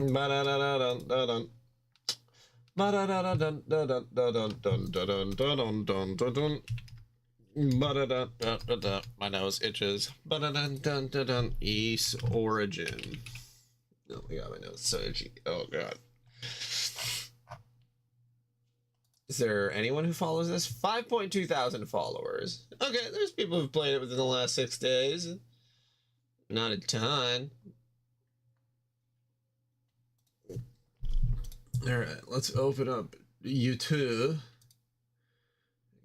Ba-da-da-da-dun-dun-dun. Ba-da-da-da-dun-dun-dun-dun-dun-dun-dun-dun-dun. Ba-da-da-da-da-da. My nose itches. Ba-da-dun-dun-dun-dun. East origin. Oh my god, my nose is so itchy. Oh god. Is there anyone who follows this? 5.2 thousand followers. Okay, there's people who've played it within the last 6 days. Not a ton. Alright, let's open up YouTube.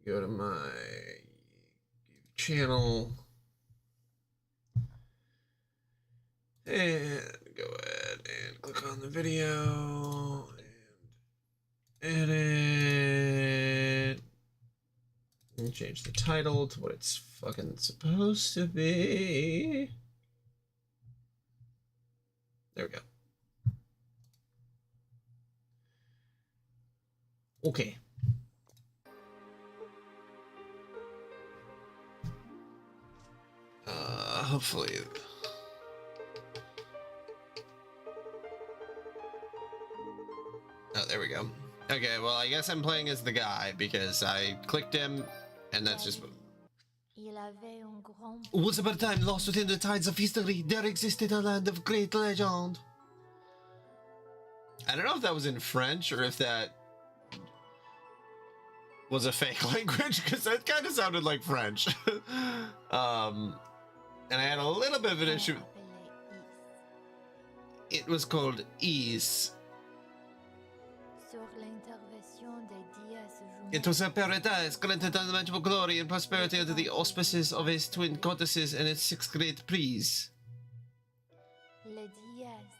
Go to my channel. And go ahead and click on the video. And edit. And change the title to what it's fucking supposed to be. There we go. Okay. Hopefully. Oh, there we go. Okay, well, I guess I'm playing as the guy because I clicked him, and that's just. Once upon a time, lost within the tides of history, there existed a land of great legend. I don't know if that was in French or if that was a fake language, because that kind of sounded like French. And I had a little bit of an issue. It was called Is. It was a paradise granted unimaginable glory and prosperity under the auspices of his twin goddesses and its 6 great priests.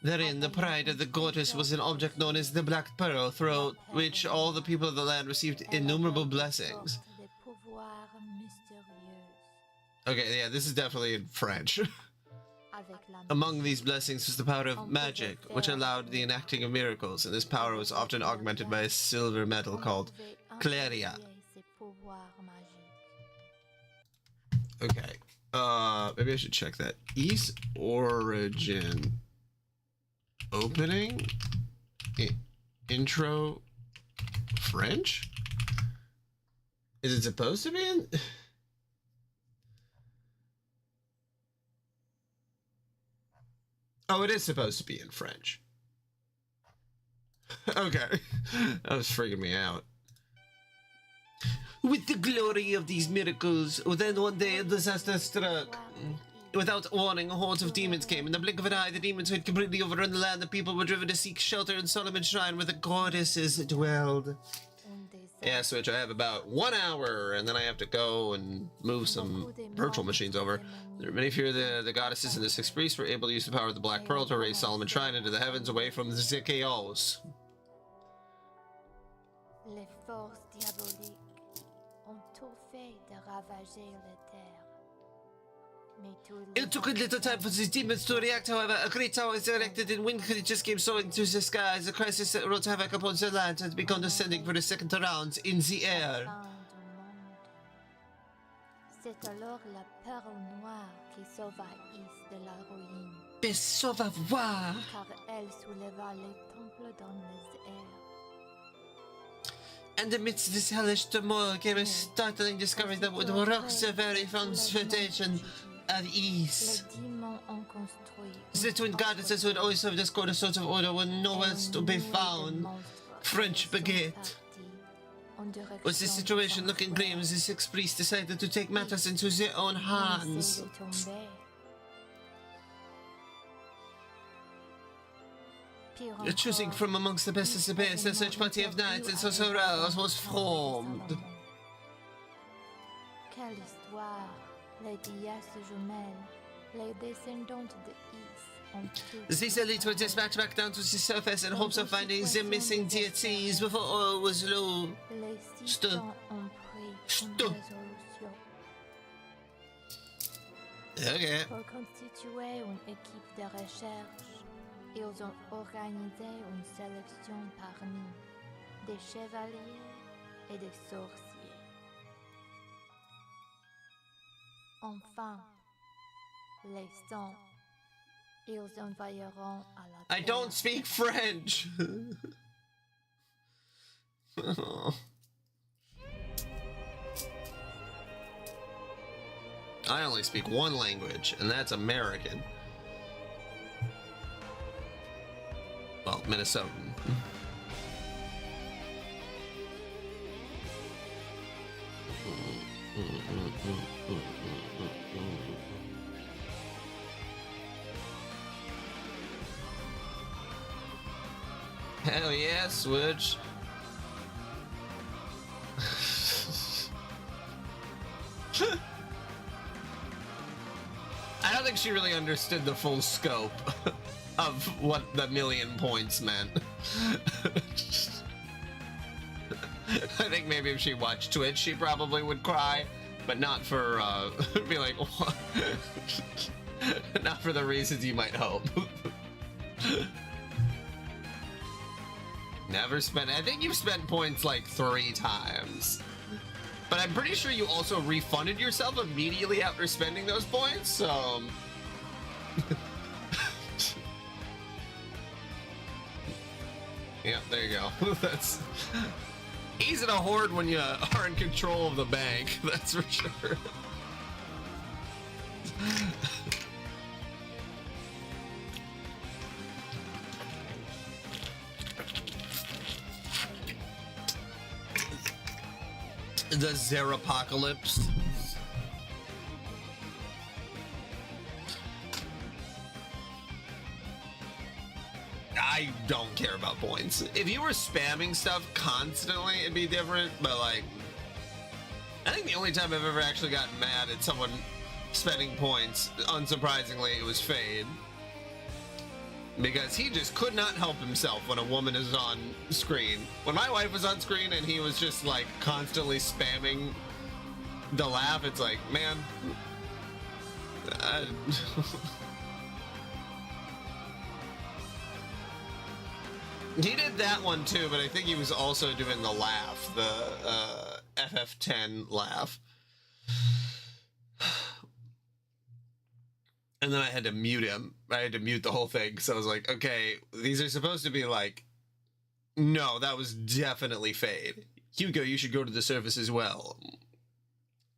Therein, the pride of the goddess was an object known as the Black Pearl, through which all the people of the land received innumerable blessings. Okay, yeah, this is definitely in French. Among these blessings was the power of magic, which allowed the enacting of miracles, and this power was often augmented by a silver metal called Cleria. Okay, maybe I should check that. East origin. Opening? Intro? French? Is it supposed to be in? Oh, it is supposed to be in French. Okay. That was freaking me out. With the glory of these miracles, then one day a disaster struck. Without warning, hordes of demons came. In the blink of an eye, the demons had completely overrun the land. The people were driven to seek shelter in Solomon's Shrine, where the goddesses dwelled. Yeah, Switch, I have about 1 hour, and then I have to go and move some virtual machines over. Many fear the goddesses and the 6 priests were able to use the power of the Black Pearl to raise Solomon's Shrine into the heavens away from the chaos. Les forces diaboliques ont tout fait de ravager la terre. It took a little time for these demons to react, however. A great tower is erected and wind creatures came soaring through the skies. The crisis that wrought havoc upon the land had begun descending for the second round in the air. C'est alors la perle noire qui sauva Is de la ruine. Mais ça va voir. Car elle souleva les temples dans les airs. And amidst this hellish turmoil came a startling discovery that would rock the very foundation of Is. The twin goddesses who had always served as cornerstones of order were nowhere to be found. French baguette. With the situation looking grim, the 6 priests decided to take matters into their own hands. Choosing from amongst the best of the best, a search party of knights and sorcerers was formed. Quelle histoire! Les Dias jumelles, les descendantes de Is. These elites were dispatched back down to the surface in hopes of finding the missing deities before all was lost. Okay. Pour constituer une équipe de recherche, ils ont organisé une sélection parmi des chevaliers et des sorciers. Enfin, les sangs Ils envahiront à la I don't terre. speak French. I only speak one language, and that's American. Well, Minnesotan. Hell yeah, Switch. I don't think she really understood the full scope of what the million points meant. I think maybe if she watched Twitch, she probably would cry, but not for, be like, what? Not for the reasons you might hope. Never spent, I think you've spent points like 3 times. But I'm pretty sure you also refunded yourself immediately after spending those points, so... Yeah, there you go. That's... Easy to hoard when you are in control of the bank, that's for sure. The Zerapocalypse. I don't care about points. If you were spamming stuff constantly, it'd be different, but like, I think the only time I've ever actually gotten mad at someone spending points, unsurprisingly, it was Fade. Because he just could not help himself when a woman is on screen. When my wife was on screen and he was just like constantly spamming the laugh, it's like, man. He did that one too, but I think he was also doing the laugh, the FF10 laugh. And then I had to mute him. I had to mute the whole thing. So I was like, okay, these are supposed to be like, no, that was definitely Fade. Hugo, you should go to the surface as well.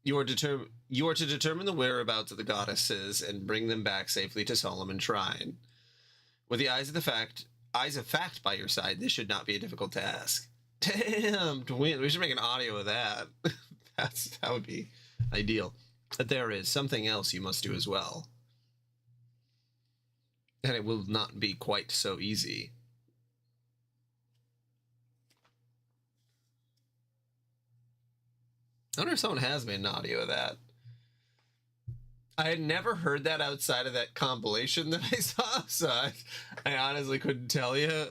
You are to determine the whereabouts of the goddesses and bring them back safely to Solomon Shrine. With the eyes of fact by your side, this should not be a difficult task. Damn, twin. We should make an audio of that. That would be ideal. But there is something else you must do as well. And it will not be quite so easy. I wonder if someone has made an audio of that. I had never heard that outside of that compilation that I saw, so I honestly couldn't tell you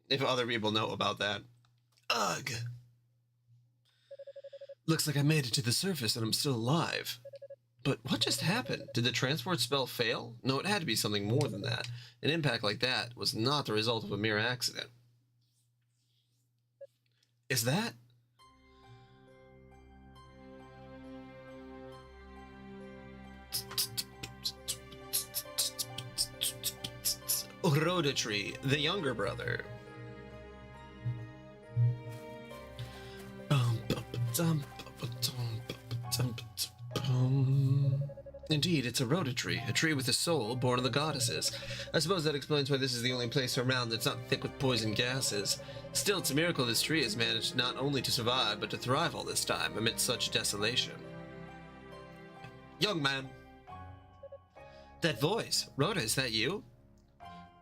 if other people know about that. Ugh. Looks like I made it to the surface and I'm still alive. But what just happened? Did the transport spell fail? No, it had to be something more than that. An impact like that was not the result of a mere accident. Is that? Rodatree, the younger brother. Indeed, it's a Rodatree, a tree with a soul born of the goddesses. I suppose that explains why this is the only place around that's not thick with poison gases. Still, it's a miracle this tree has managed not only to survive, but to thrive all this time amidst such desolation. Young man. That voice. Rhoda, is that you?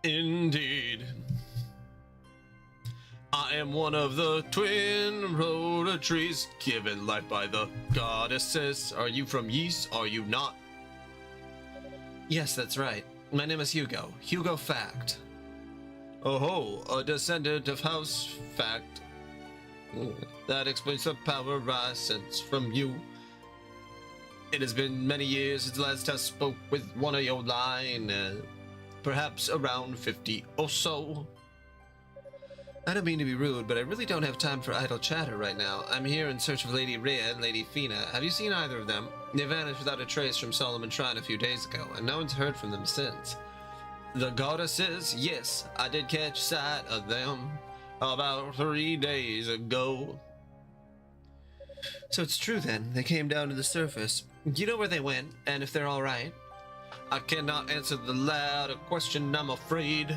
Indeed. I am one of the twin Rodatrees given life by the goddesses. Are you from Ys? Are you not? Yes, that's right. My name is Hugo. Hugo Fact. Oh ho, a descendant of House Fact. That explains the power I sense from you. It has been many years since last I spoke with one of your line. Perhaps around 50 or so. I don't mean to be rude, but I really don't have time for idle chatter right now. I'm here in search of Lady Rhea and Lady Fina. Have you seen either of them? They vanished without a trace from Solomon Shrine a few days ago, and no one's heard from them since. The goddesses, yes, I did catch sight of them about 3 days ago. So it's true then, they came down to the surface. Do you know where they went, and if they're alright? I cannot answer the latter question, I'm afraid,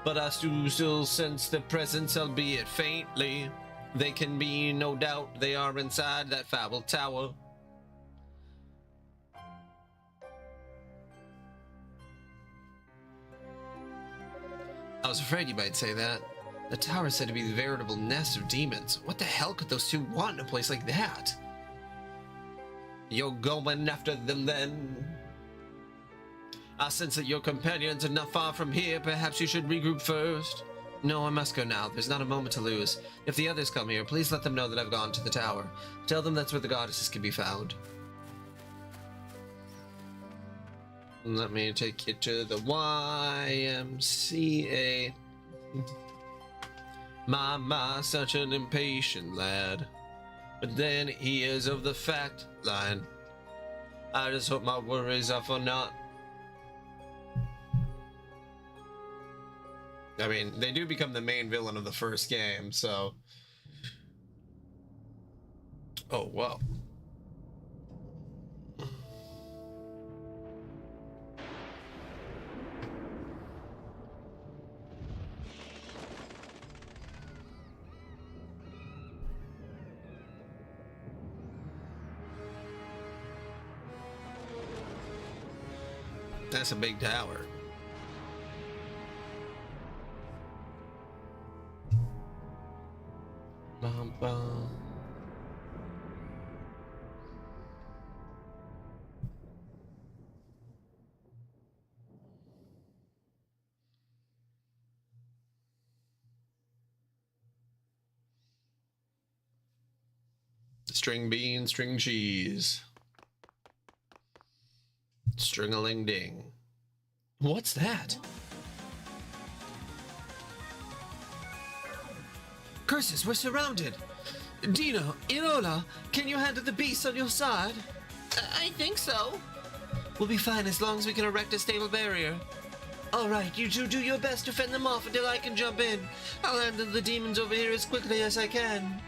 but I do still sense their presence, albeit faintly. They can be no doubt they are inside that foul tower. I was afraid you might say that. The tower is said to be the veritable nest of demons. What the hell could those two want in a place like that? You're going after them then? I sense that your companions are not far from here. Perhaps you should regroup first. No, I must go now. There's not a moment to lose. If the others come here, please let them know that I've gone to the tower. Tell them that's where the goddesses can be found. Let me take you to the YMCA. My, such an impatient lad. But then he is of the fact line. I just hope my worries are for naught. I mean, they do become the main villain of the first game, so... Oh, wow. That's a big tower. Bum, bum. String bean, string cheese. String-a-ling-ding. What's that? Curses, we're surrounded. Dino, Iola, can you handle the beast on your side? I think so. We'll be fine as long as we can erect a stable barrier. Alright, you two do your best to fend them off until I can jump in. I'll handle the demons over here as quickly as I can.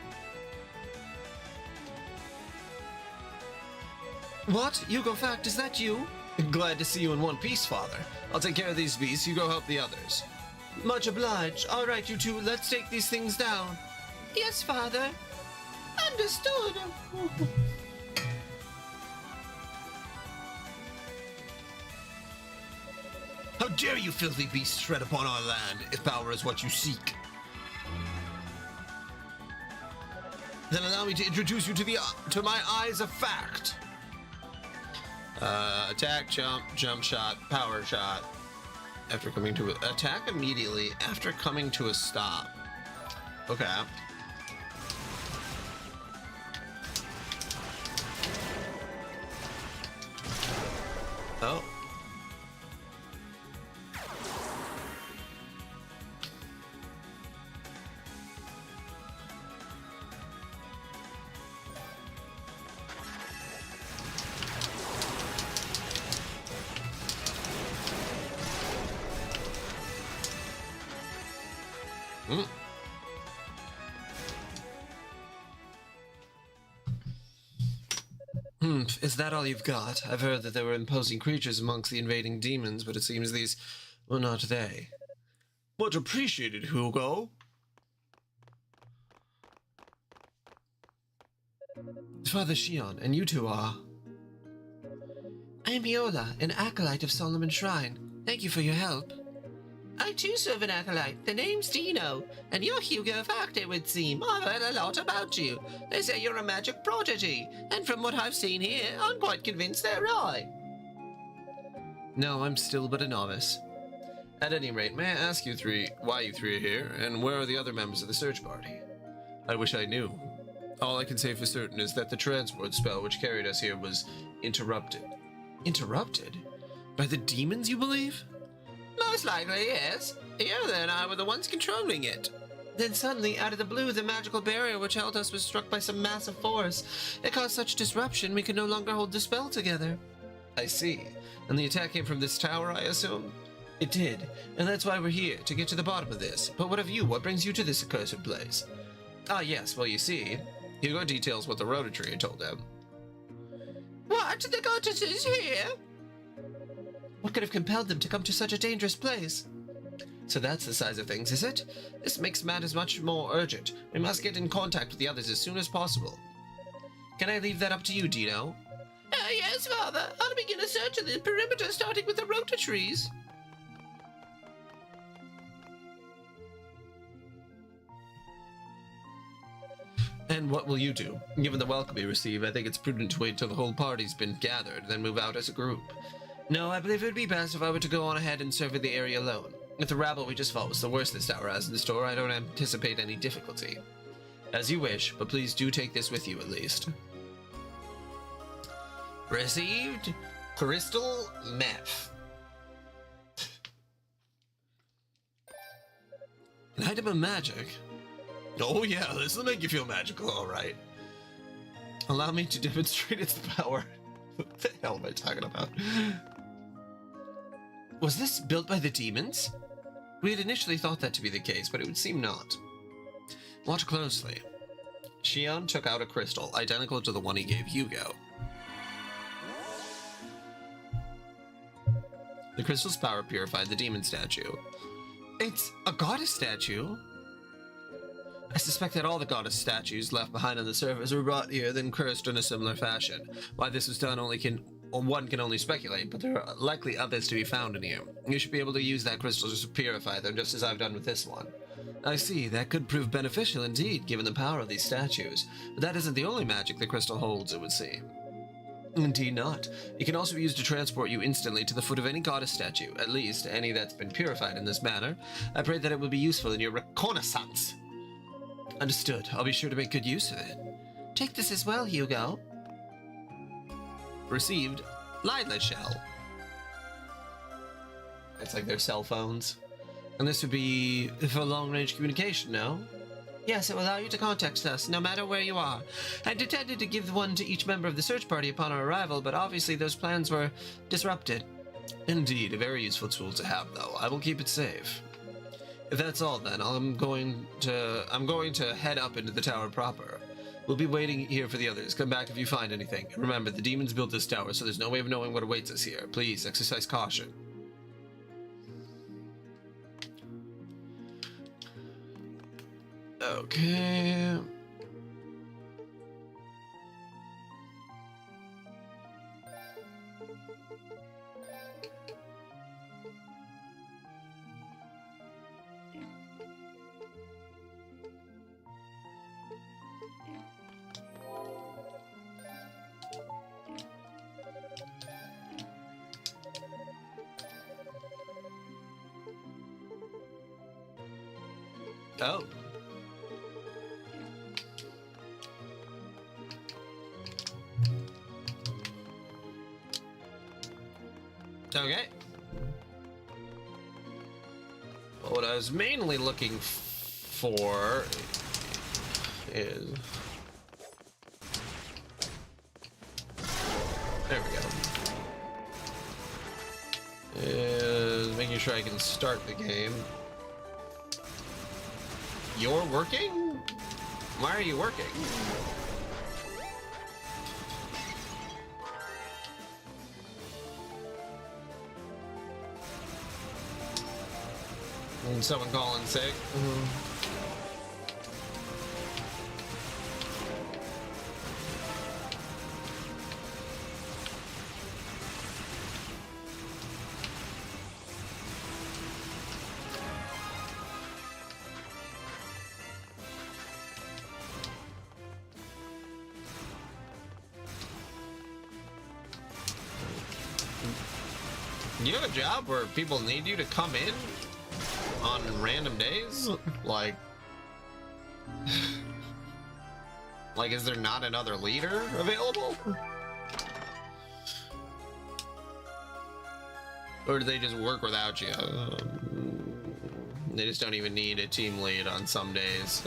What? Hugo Fact, is that you? Glad to see you in one piece, Father. I'll take care of these beasts, you go help the others. Much obliged. Alright, you two, let's take these things down. Yes, Father. Understood. How dare you filthy beasts tread upon our land, if power is what you seek? Then allow me to introduce you to my eyes of fact. Attack, jump shot, power shot. After coming to attack immediately after coming to a stop. Okay. Oh. Is that all you've got? I've heard that there were imposing creatures amongst the invading demons, but it seems these were not they. Much appreciated, Hugo. Father Shion, and you two are? I am Iola, an acolyte of Solomon Shrine. Thank you for your help. I too serve an acolyte. The name's Dino, and you're Hugo Fact, it would seem. I've heard a lot about you. They say you're a magic prodigy, and from what I've seen here, I'm quite convinced they're right. No, I'm still but a novice. At any rate, may I ask you three why you three are here, and where are the other members of the search party? I wish I knew. All I can say for certain is that the transport spell which carried us here was interrupted. Interrupted? By the demons, you believe? Most likely, yes. Iola and I were the ones controlling it. Then suddenly, out of the blue, the magical barrier which held us was struck by some massive force. It caused such disruption we could no longer hold the spell together. I see. And the attack came from this tower, I assume? It did, and that's why we're here, to get to the bottom of this. But what of you? What brings you to this accursed place? Ah, yes, well, you see, Hugo details what the Rotary told him. What? The goddess is here? What could have compelled them to come to such a dangerous place? So that's the size of things, is it? This makes matters much more urgent. We must get in contact with the others as soon as possible. Can I leave that up to you, Dino? Yes, Father. I'll begin a search of the perimeter, starting with the rota trees. And what will you do? Given the welcome we receive, I think it's prudent to wait till the whole party's been gathered, then move out as a group. No, I believe it would be best if I were to go on ahead and survey the area alone. If the rabble we just fought was the worst this tower has in store, I don't anticipate any difficulty. As you wish, but please do take this with you at least. Received crystal meth. An item of magic. Oh yeah, this will make you feel magical, alright. Allow me to demonstrate its power. What the hell am I talking about? Was this built by the demons? We had initially thought that to be the case, but it would seem not. Watch closely. Shion took out a crystal, identical to the one he gave Hugo. The crystal's power purified the demon statue. It's a goddess statue? I suspect that all the goddess statues left behind on the surface were brought here, then cursed in a similar fashion. Why this was done one can only speculate, but there are likely others to be found in here. You should be able to use that crystal to purify them, just as I've done with this one. I see, that could prove beneficial indeed, given the power of these statues. But that isn't the only magic the crystal holds, it would seem. Indeed not. It can also be used to transport you instantly to the foot of any goddess statue, at least any that's been purified in this manner. I pray that it will be useful in your reconnaissance. Understood. I'll be sure to make good use of it. Take this as well, Hugo. Received Lila shell. It's like their cell phones. And this would be for long-range communication, no? Yes, it will allow you to contact us, no matter where you are. I'd intended to give one to each member of the search party upon our arrival, but obviously those plans were disrupted. Indeed, a very useful tool to have, though. I will keep it safe. If that's all, then, I'm going to head up into the tower proper. We'll be waiting here for the others. Come back if you find anything. Remember, the demons built this tower, so there's no way of knowing what awaits us here. Please, exercise caution. Okay. Oh. Okay. Well, what I was mainly looking for is... There we go. Is making sure I can start the game. You're working? Why are you working? And someone calling sick. You have a job where people need you to come in on random days? Like, is there not another leader available? Or do they just work without you? They just don't even need a team lead on some days.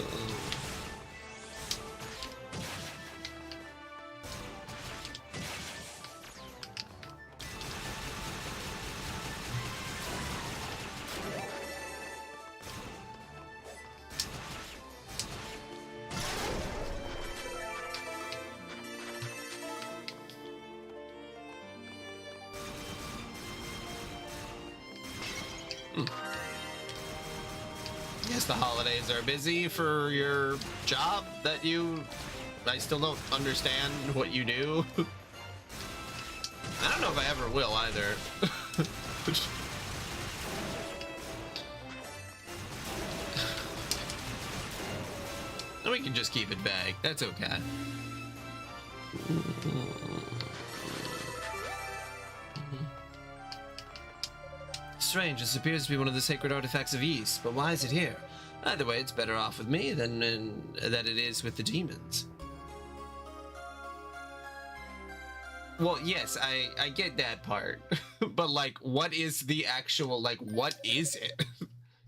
Yes, the holidays are busy for your job that I still don't understand what you do. I don't know if I ever will either. We can just keep it vague. That's okay. Strange, this appears to be one of the sacred artifacts of Ys, but why is it here? Either way, it's better off with me than that it is with the demons. Well, yes, I get that part, but like, what is the actual, like, what is it?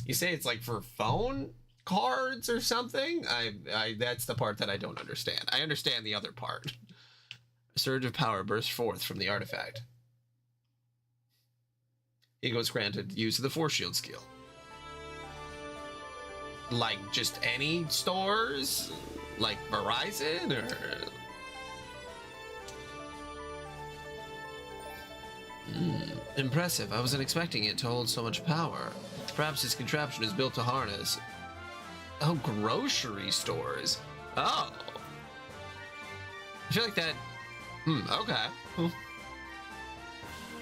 You say it's like for phone cards or something? That's the part that I don't understand. I understand the other part. A surge of power bursts forth from the artifact. Ego is granted use of the Force Shield skill. Like, just any stores? Like Verizon, or... Impressive. I wasn't expecting it to hold so much power. Perhaps this contraption is built to harness. Oh, grocery stores. Oh. I feel like that... okay.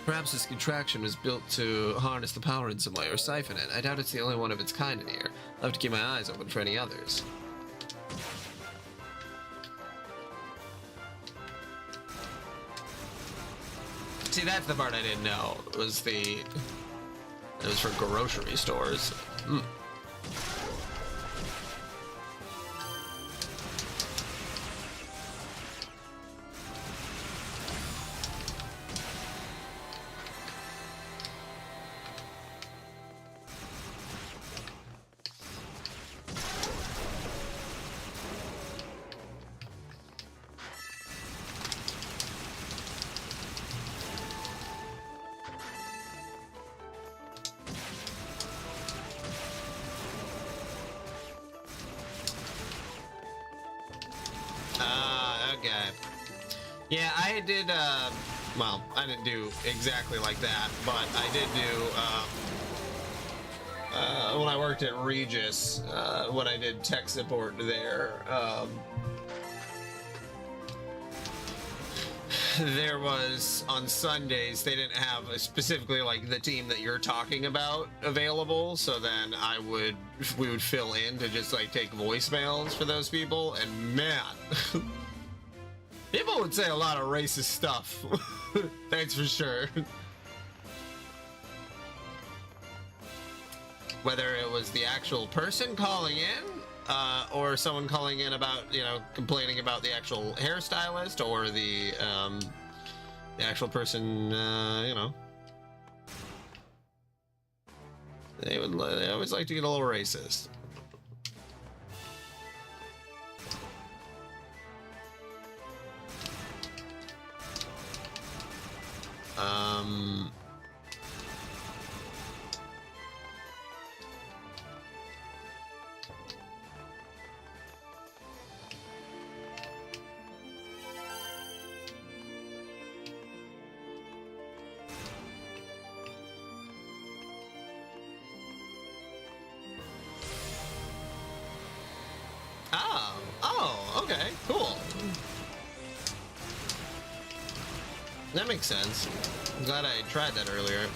Perhaps this contraption was built to harness the power in some way or siphon it. I doubt it's the only one of its kind in here. I'll have to keep my eyes open for any others. See, that's the part I didn't know. It was for grocery stores. Yeah, I did, well, I didn't do exactly like that, but I did do, when I worked at Regis, when I did tech support there, there was, on Sundays, they didn't have specifically, like, the team that you're talking about available, so then we would fill in to just, like, take voicemails for those people, and man... People would say a lot of racist stuff. That's for sure. Whether it was the actual person calling in, or someone calling in about, you know, complaining about the actual hairstylist, or the actual person, you know. They always like to get a little racist. Oh, okay, cool. That makes sense. I'm glad I tried that earlier.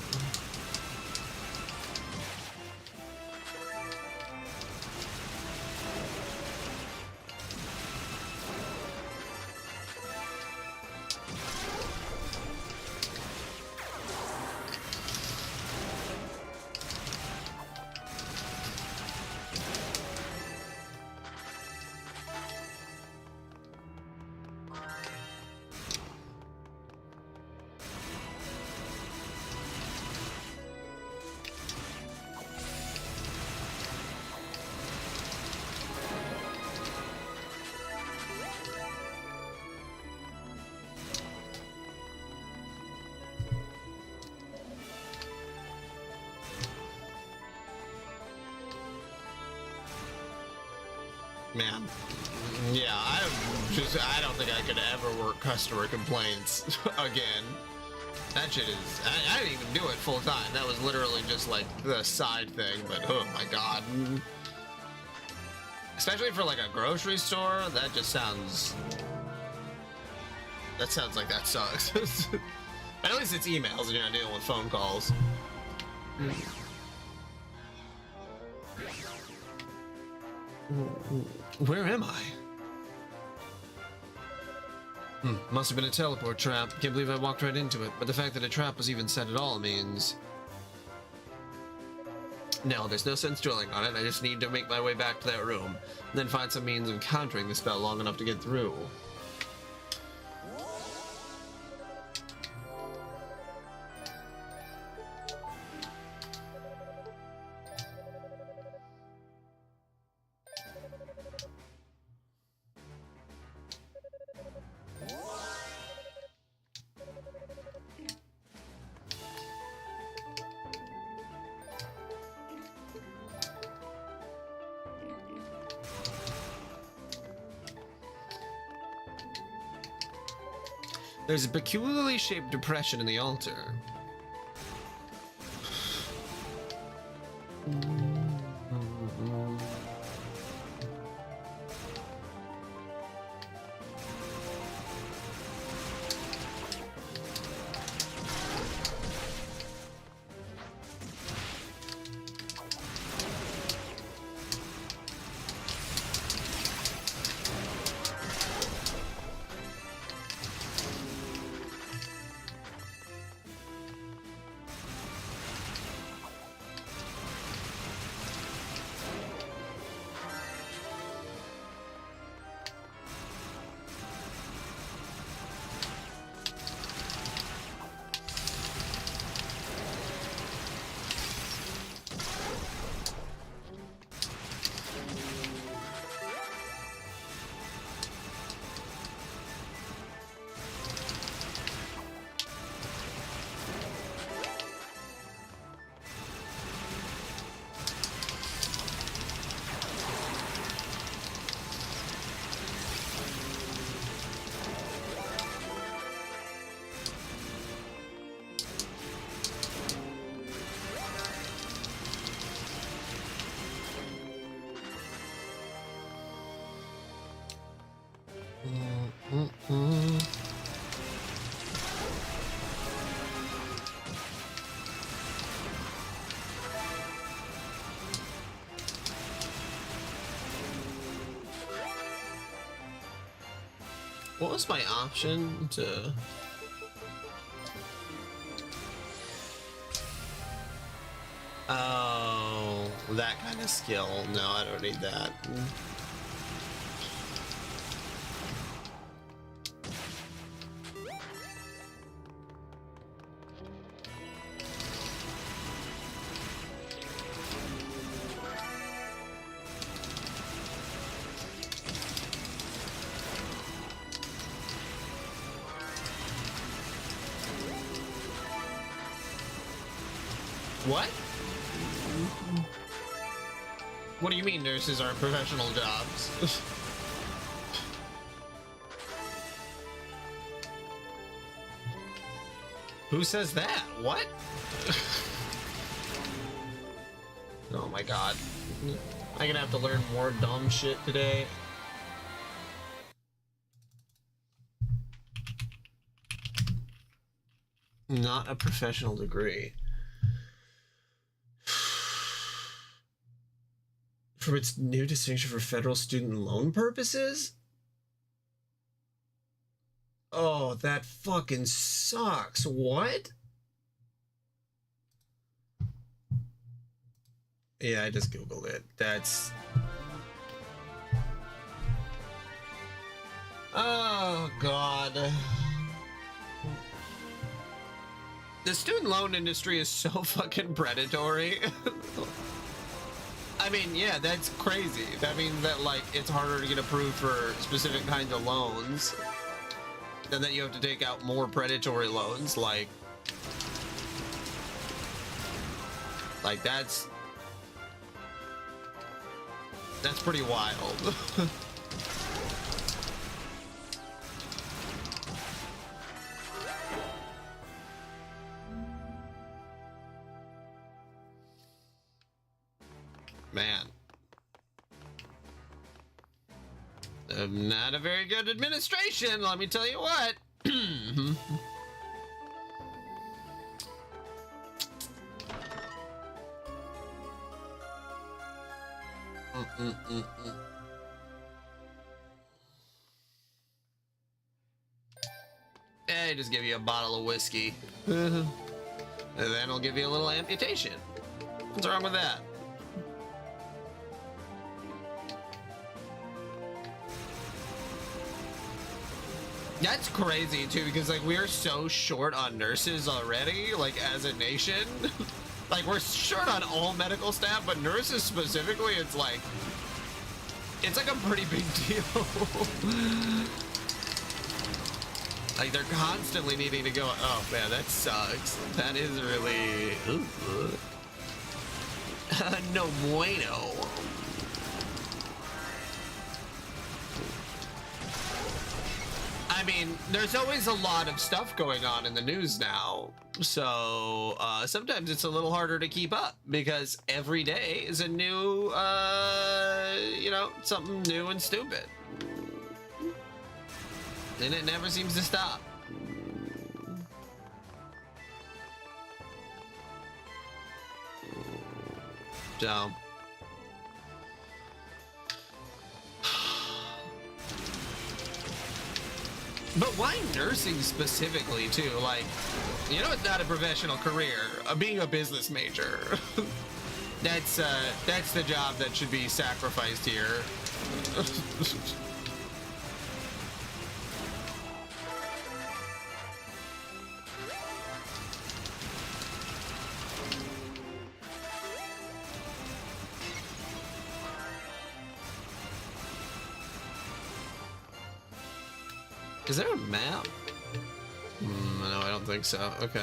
Man. Yeah, I don't think I could ever work customer complaints again. That shit is, I didn't even do it full time. That was literally just like the side thing, but oh my god. Especially for like a grocery store, that just sounds, that sounds like that sucks. But at least it's emails and you're not dealing with phone calls. Where am I? Must have been a teleport trap. Can't believe I walked right into it. But the fact that a trap was even set at all means... No, there's no sense dwelling on it. I just need to make my way back to that room. And then find some means of countering the spell long enough to get through. There's a peculiarly shaped depression in the altar. What was my option to... Oh, that kind of skill. No, I don't need that. What? What do you mean nurses aren't professional jobs? Who says that? What? Oh my god. I'm gonna have to learn more dumb shit today. Not a professional degree. For its new distinction for federal student loan purposes? Oh, that fucking sucks. What? Yeah, I just Googled it. That's... Oh, God. The student loan industry is so fucking predatory. I mean, yeah, that's crazy. That means that, like, it's harder to get approved for specific kinds of loans. And then you have to take out more predatory loans, like that's... That's pretty wild. Man. Not a very good administration, let me tell you what. Hey, just give you a bottle of whiskey. And then I'll give you a little amputation. What's wrong with that? That's crazy too, because like we're so short on nurses already, like as a nation. Like we're short on all medical staff, but nurses specifically, it's like a pretty big deal. Like they're constantly needing to go. Oh man, that sucks. That is really no bueno. I mean, there's always a lot of stuff going on in the news now, so sometimes it's a little harder to keep up because every day is a new, you know, something new and stupid. And it never seems to stop. So. But why nursing specifically too? Like, you know, it's not a professional career. Being a business major, that's the job that should be sacrificed here. Is there a map? No, I don't think so. Okay.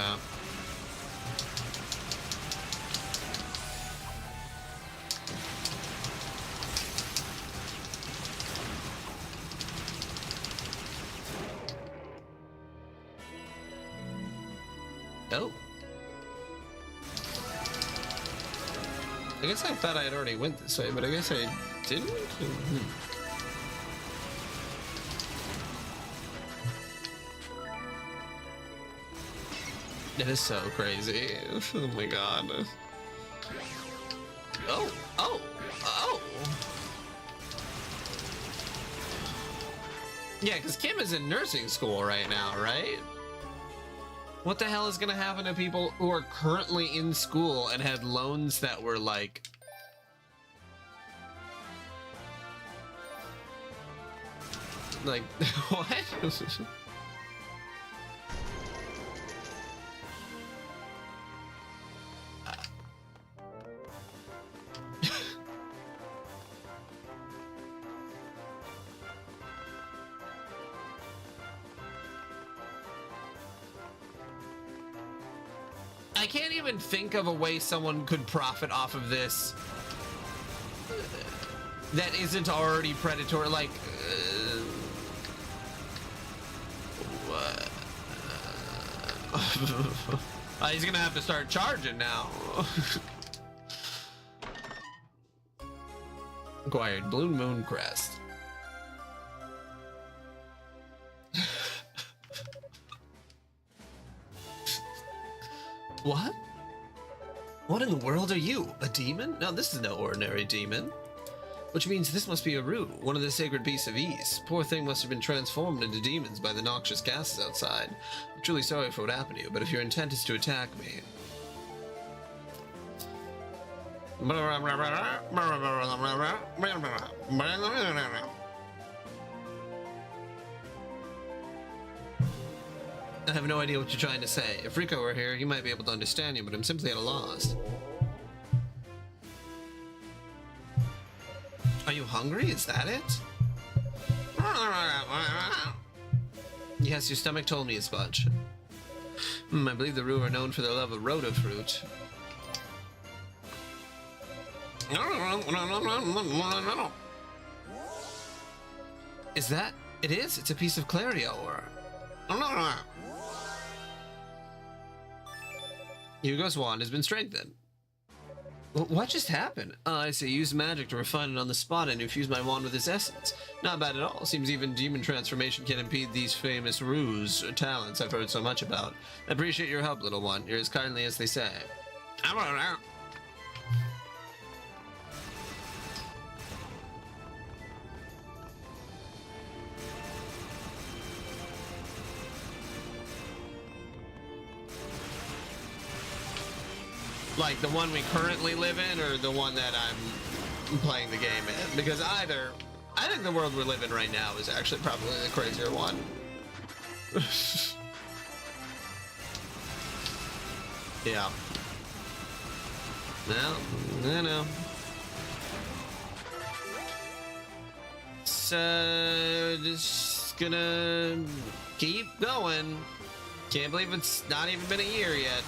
Oh. I guess I thought I had already went this way, but I guess I didn't. It is so crazy. Oh my god. Oh, oh, oh. Yeah, because Kim is in nursing school right now, right? What the hell is gonna happen to people who are currently in school and had loans that were like... Like, what? I can't even think of a way someone could profit off of this that isn't already predatory. Like, what? He's gonna have to start charging now. Acquired Blue Moon Crest. What? What in the world are you? A demon? No, this is no ordinary demon. Which means this must be a Rue, one of the sacred beasts of Ys. Poor thing must have been transformed into demons by the noxious gases outside. I'm truly sorry for what happened to you, but if your intent is to attack me... I have no idea what you're trying to say. If Rico were here, he might be able to understand you, but I'm simply at a loss. Are you hungry? Is that it? Yes, your stomach told me as much. I believe the Rue are known for their love of rhoda fruit. Is that? It is? It's a piece of Clario ore. Hugo's wand has been strengthened. What just happened? I see. Use magic to refine it on the spot and infuse my wand with its essence. Not bad at all. Seems even demon transformation can impede these famous ruse or talents I've heard so much about. I appreciate your help, little one. You're as kindly as they say. Like the one we currently live in, or the one that I'm playing the game in? Because either, I think the world we're living right now is actually probably the crazier one. Yeah. Well, I know. So, just gonna keep going. Can't believe it's not even been a year yet.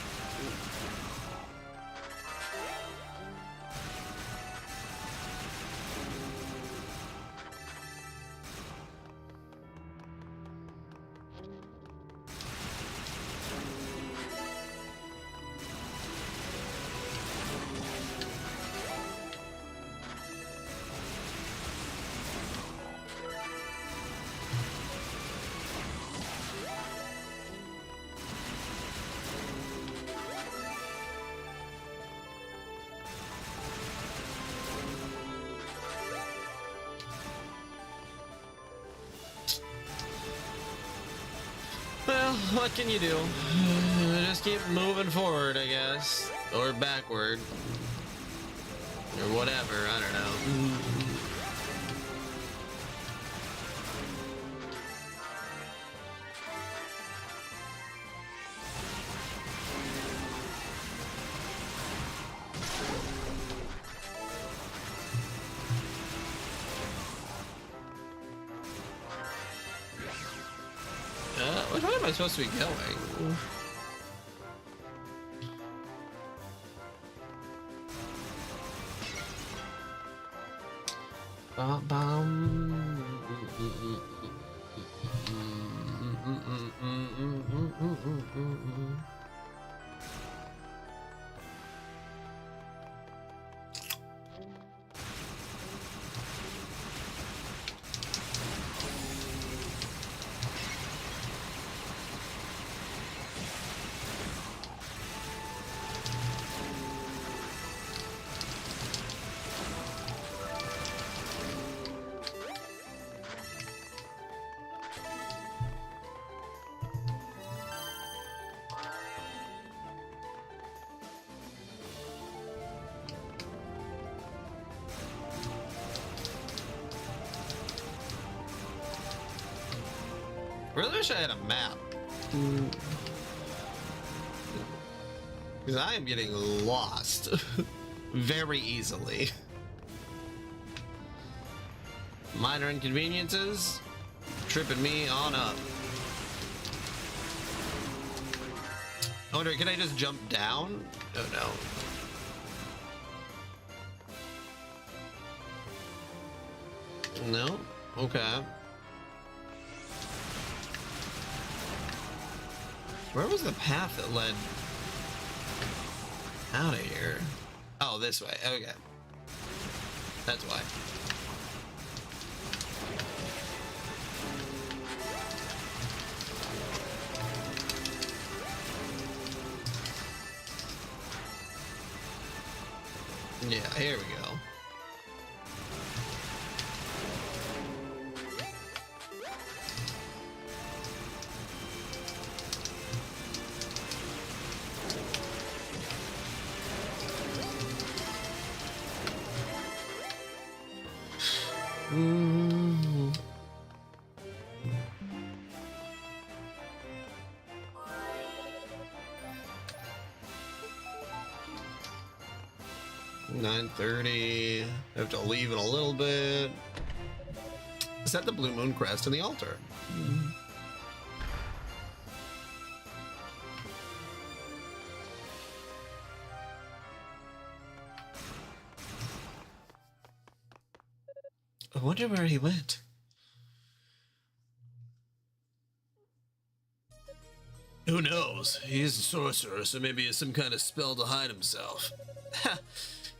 Well, what can you do? Just keep moving forward, I guess. Or backward. Or whatever, I don't know. Which way am I supposed to be going? I really wish I had a map. Because I am getting lost very easily. Minor inconveniences tripping me on up. I wonder, can I just jump down? Oh no. No? Okay. Where was the path that led out of here? Oh, this way. Okay. That's why. Yeah, here we go. Mm-hmm. $9:30. I have to leave in a little bit. Set the blue moon crest in the altar. I wonder where he went. Who knows? He is a sorcerer, so maybe he has some kind of spell to hide himself. Ha!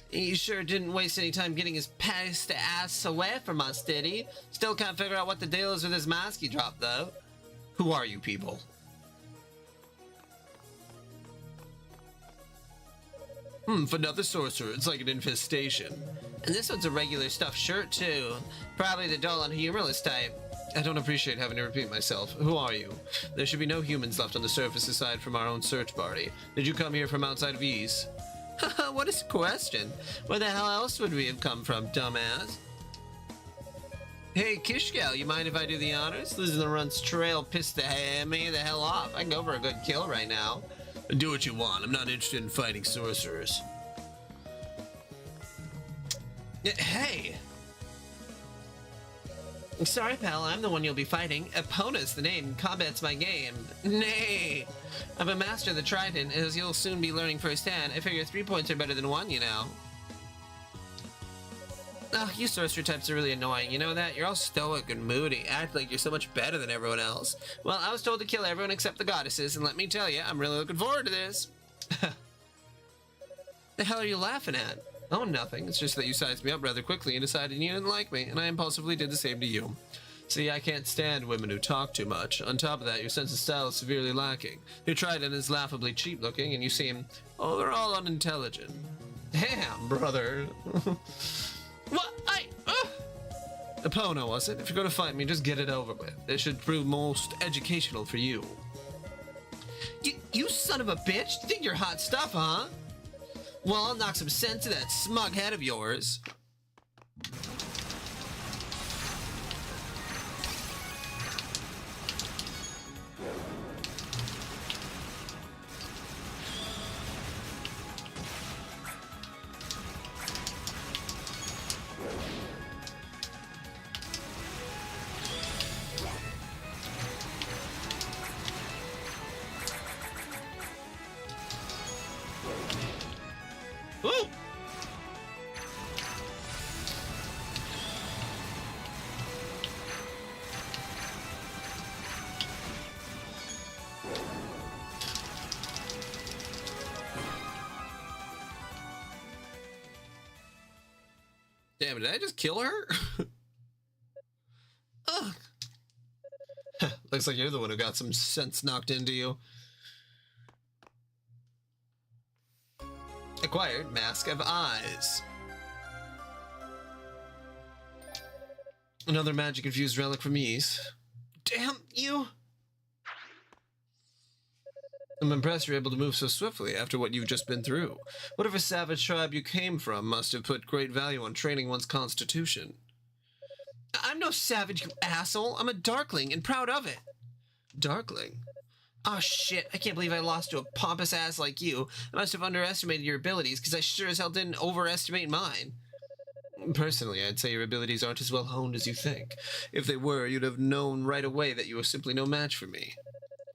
He sure didn't waste any time getting his pissed ass away from us, did he? Still can't figure out what the deal is with his mask he dropped, though. Who are you people? For another sorcerer, it's like an infestation. And this one's a regular stuffed shirt, too. Probably the dull and humorless type. I don't appreciate having to repeat myself. Who are you? There should be no humans left on the surface aside from our own search party. Did you come here from outside of Ys? Haha, what a question. Where the hell else would we have come from, dumbass? Hey, Kishgal, you mind if I do the honors? Losing the Runts trail pissed me the hell off. I can go for a good kill right now. Do what you want. I'm not interested in fighting sorcerers. Hey! Sorry, pal, I'm the one you'll be fighting. Epona's the name. Combat's my game. Nay! I'm a master of the Trident, as you'll soon be learning firsthand. I figure 3 points are better than 1, you know. Ugh, you sorcerer types are really annoying, you know that? You're all stoic and moody, act like you're so much better than everyone else. Well, I was told to kill everyone except the goddesses, and let me tell you, I'm really looking forward to this. The hell are you laughing at? Oh, nothing. It's just that you sized me up rather quickly and decided you didn't like me, and I impulsively did the same to you. See, I can't stand women who talk too much. On top of that, your sense of style is severely lacking. Your trident is laughably cheap-looking, and you seem overall unintelligent. Damn, brother. What? Epona, was it? If you're gonna fight me, just get it over with. It should prove most educational for you. You son of a bitch! You think you're hot stuff, huh? Well, I'll knock some sense into that smug head of yours. Woo! Damn, did I just kill her? Ugh. Looks like you're the one who got some sense knocked into you. Acquired Mask of Eyes. Another magic-infused relic from Ys. Damn you! I'm impressed you're able to move so swiftly after what you've just been through. Whatever savage tribe you came from must have put great value on training one's constitution. I'm no savage, you asshole. I'm a Darkling, and proud of it. Darkling? Oh shit, I can't believe I lost to a pompous ass like you. I must have underestimated your abilities, because I sure as hell didn't overestimate mine. Personally, I'd say your abilities aren't as well honed as you think. If they were, you'd have known right away that you were simply no match for me.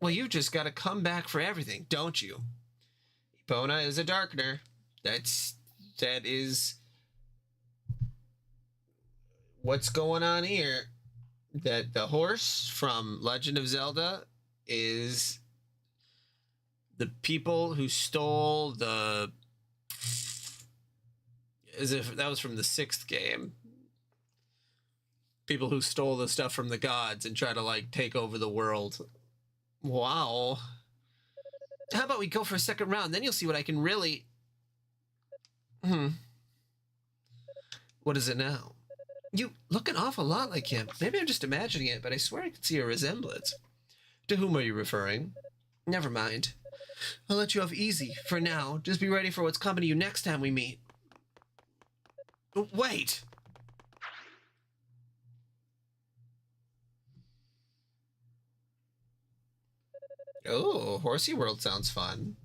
Well, you've just got to come back for everything, don't you? Epona is a Darkener. That is what's going on here. That the horse from Legend of Zelda is the people who stole the... As if that was from the 6th game. People who stole the stuff from the gods and try to, like, take over the world. Wow. How about we go for a second round? Then you'll see what I can really... What is it now? You look an awful lot like him. Maybe I'm just imagining it, but I swear I could see a resemblance. To whom are you referring? Never mind. I'll let you off easy for now. Just be ready for what's coming to you next time we meet. Wait! Oh, Horsey World sounds fun.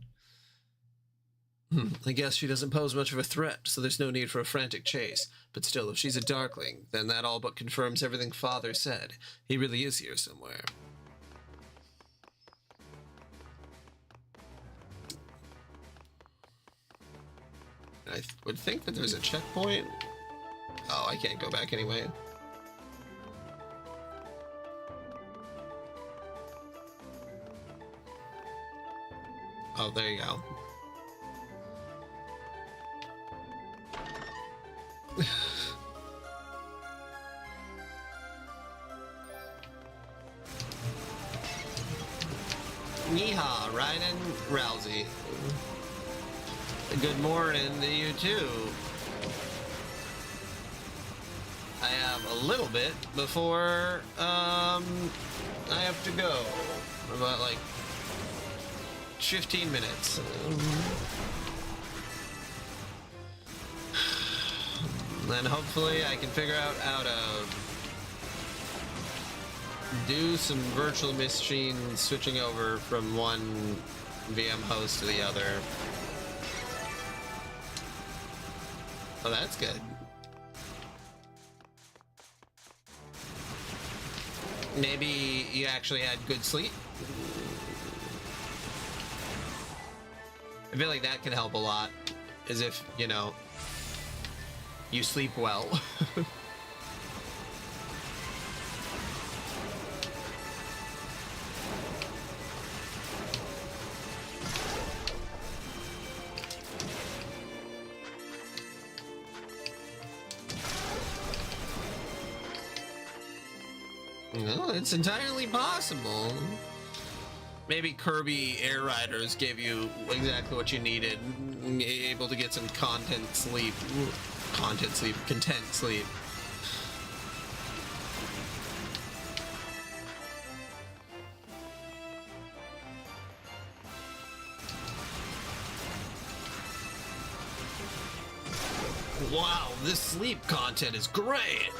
I guess she doesn't pose much of a threat, so there's no need for a frantic chase. But still, if she's a Darkling, then that all but confirms everything Father said. He really is here somewhere. I would think that there's a checkpoint. Oh, I can't go back anyway. Oh, there you go. Yeehaw, Ryan Rousey. Good morning to you too. I have a little bit before I have to go. About like 15 minutes. Then hopefully I can figure out how to do some virtual machine switching over from one VM host to the other. Oh, that's good. Maybe you actually had good sleep. I feel like that can help a lot, as if, you know, you sleep well. No, it's entirely possible. Maybe Kirby Air Riders gave you exactly what you needed. Able to get some content sleep. Content sleep. Wow, this sleep content is great.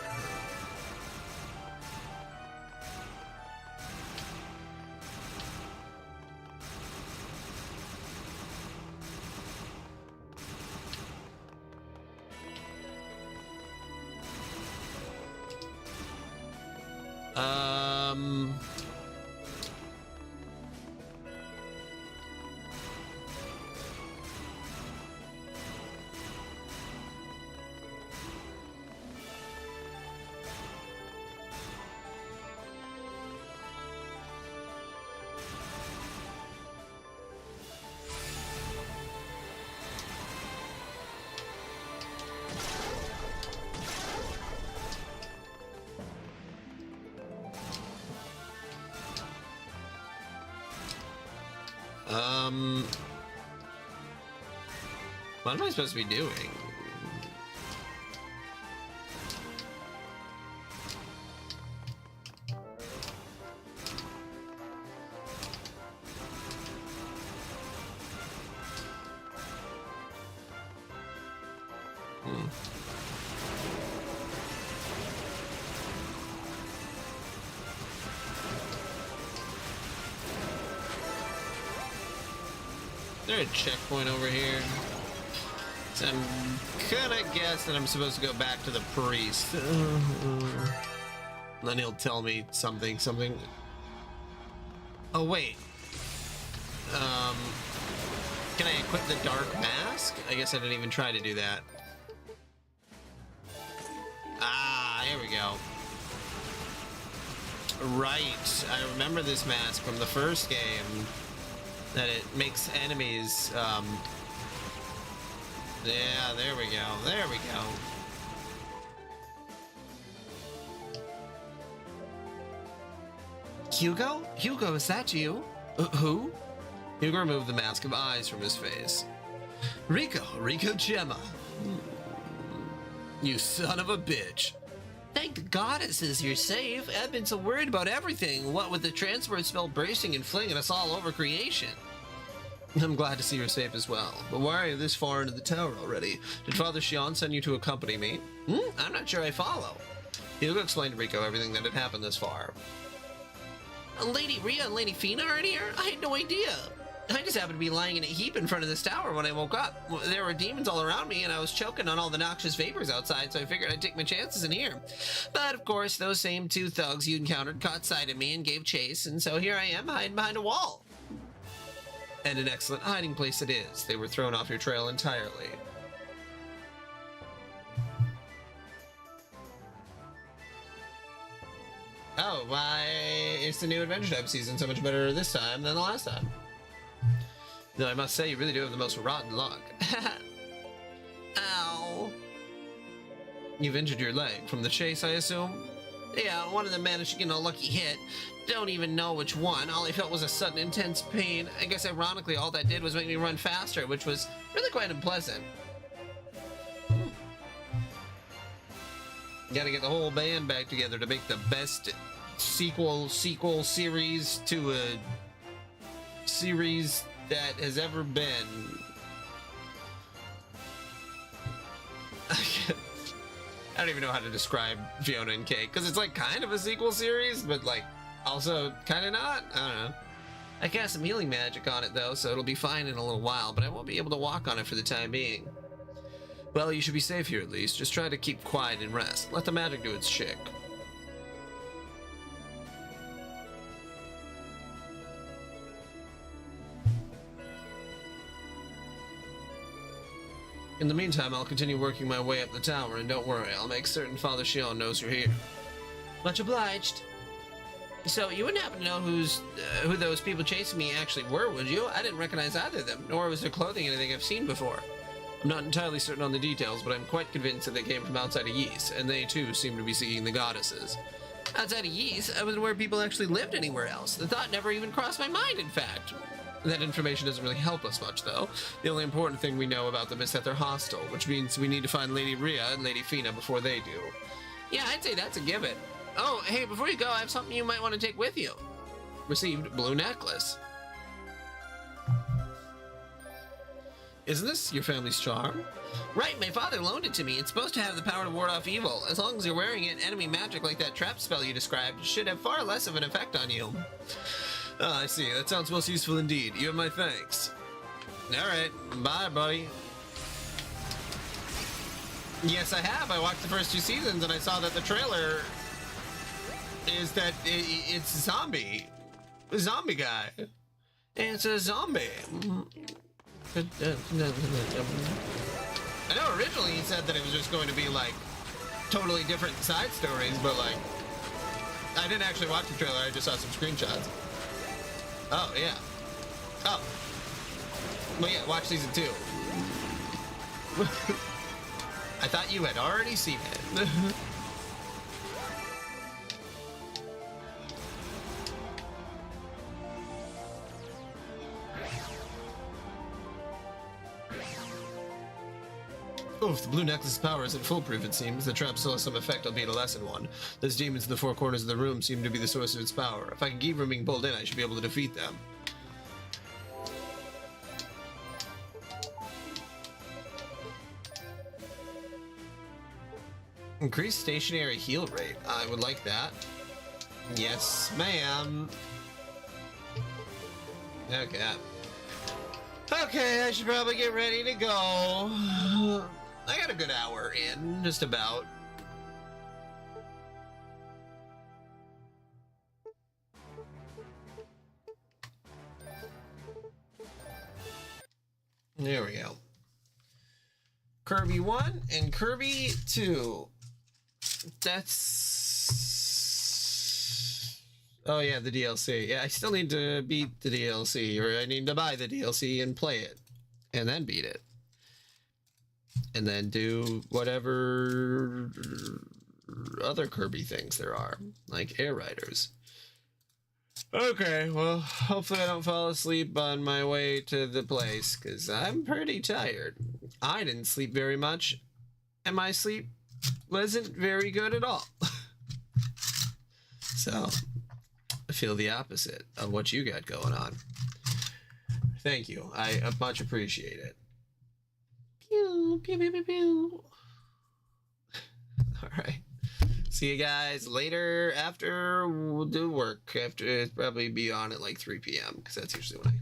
What am I supposed to be doing? Is there a checkpoint over here? So I'm gonna guess that I'm supposed to go back to the priest. Then he'll tell me something. Oh wait. Can I equip the dark mask? I guess I didn't even try to do that. Ah, here we go. Right, I remember this mask from the first game. That it makes enemies, yeah, there we go. Hugo, is that you? Who? Hugo removed the mask of eyes from his face. Rico Gemma. You son of a bitch. Thank the goddesses you're safe. I've been so worried about everything. What with the transport spell bracing and flinging us all over creation. I'm glad to see you're safe as well. But why are you this far into the tower already? Did Father Xion send you to accompany me? I'm not sure I follow. Hugo explained to Rico everything that had happened this far. Lady Rhea and Lady Fina are in here? I had no idea. I just happened to be lying in a heap in front of this tower when I woke up. There were demons all around me, and I was choking on all the noxious vapors outside, so I figured I'd take my chances in here. But, of course, those same two thugs you encountered caught sight of me and gave chase, and so here I am, hiding behind a wall. And an excellent hiding place it is. They were thrown off your trail entirely. Oh, why, it's the new Adventure Time season so much better this time than the last time. Though I must say, you really do have the most rotten luck. Ow. You've injured your leg. From the chase, I assume? Yeah, one of them managed to get a lucky hit. Don't even know which one. All I felt was a sudden intense pain. I guess ironically, all that did was make me run faster, which was really quite unpleasant. Gotta get the whole band back together to make the best sequel series to a series that has ever been. I don't even know how to describe Fiona and Cake, because it's like kind of a sequel series, but like also kind of not. I don't know. I cast some healing magic on it though, so it'll be fine in a little while, but I won't be able to walk on it for the time being. Well, you should be safe here at least. Just try to keep quiet and rest. Let the magic do its shtick. In the meantime, I'll continue working my way up the tower, and don't worry, I'll make certain Father Shion knows you're here. Much obliged. So, you wouldn't happen to know who those people chasing me actually were, would you? I didn't recognize either of them, nor was their clothing anything I've seen before. I'm not entirely certain on the details, but I'm quite convinced that they came from outside of Ys, and they too seem to be seeking the goddesses. Outside of Ys, I wasn't aware people actually lived anywhere else. The thought never even crossed my mind, in fact. That information doesn't really help us much, though. The only important thing we know about them is that they're hostile, which means we need to find Lady Rhea and Lady Fina before they do. Yeah, I'd say that's a given. Oh, hey, before you go, I have something you might want to take with you. Received blue necklace. Isn't this your family's charm? Right, my father loaned it to me. It's supposed to have the power to ward off evil. As long as you're wearing it, enemy magic like that trap spell you described should have far less of an effect on you. Ah, I see. That sounds most useful indeed. You have my thanks. Alright, bye, buddy. Yes, I have. I watched the first 2 seasons and I saw that the trailer is that it's a zombie. A zombie guy. It's a zombie. I know originally he said that it was just going to be like totally different side stories, but like I didn't actually watch the trailer, I just saw some screenshots. Oh yeah. Oh. Well yeah, watch season 2. I thought you had already seen it. Oh, if the blue necklace's power isn't foolproof, it seems. The trap still has some effect, albeit a lessened one. Those demons in the 4 corners of the room seem to be the source of its power. If I can keep from being pulled in, I should be able to defeat them. Increased stationary heal rate. I would like that. Yes, ma'am. Okay. Okay, I should probably get ready to go. I got a good hour in, just about. There we go. Kirby 1 and Kirby 2. That's... Oh yeah, the DLC. Yeah, I still need to beat the DLC, or I need to buy the DLC and play it. And then beat it. And then do whatever other Kirby things there are, like Air Riders. Okay, well, hopefully I don't fall asleep on my way to the place, because I'm pretty tired. I didn't sleep very much, and my sleep wasn't very good at all. So, I feel the opposite of what you got going on. Thank you. I much appreciate it. Pew, pew, pew, pew, pew. All right. See you guys later after we'll do work. After it'll probably be on at like 3 p.m. because that's usually when I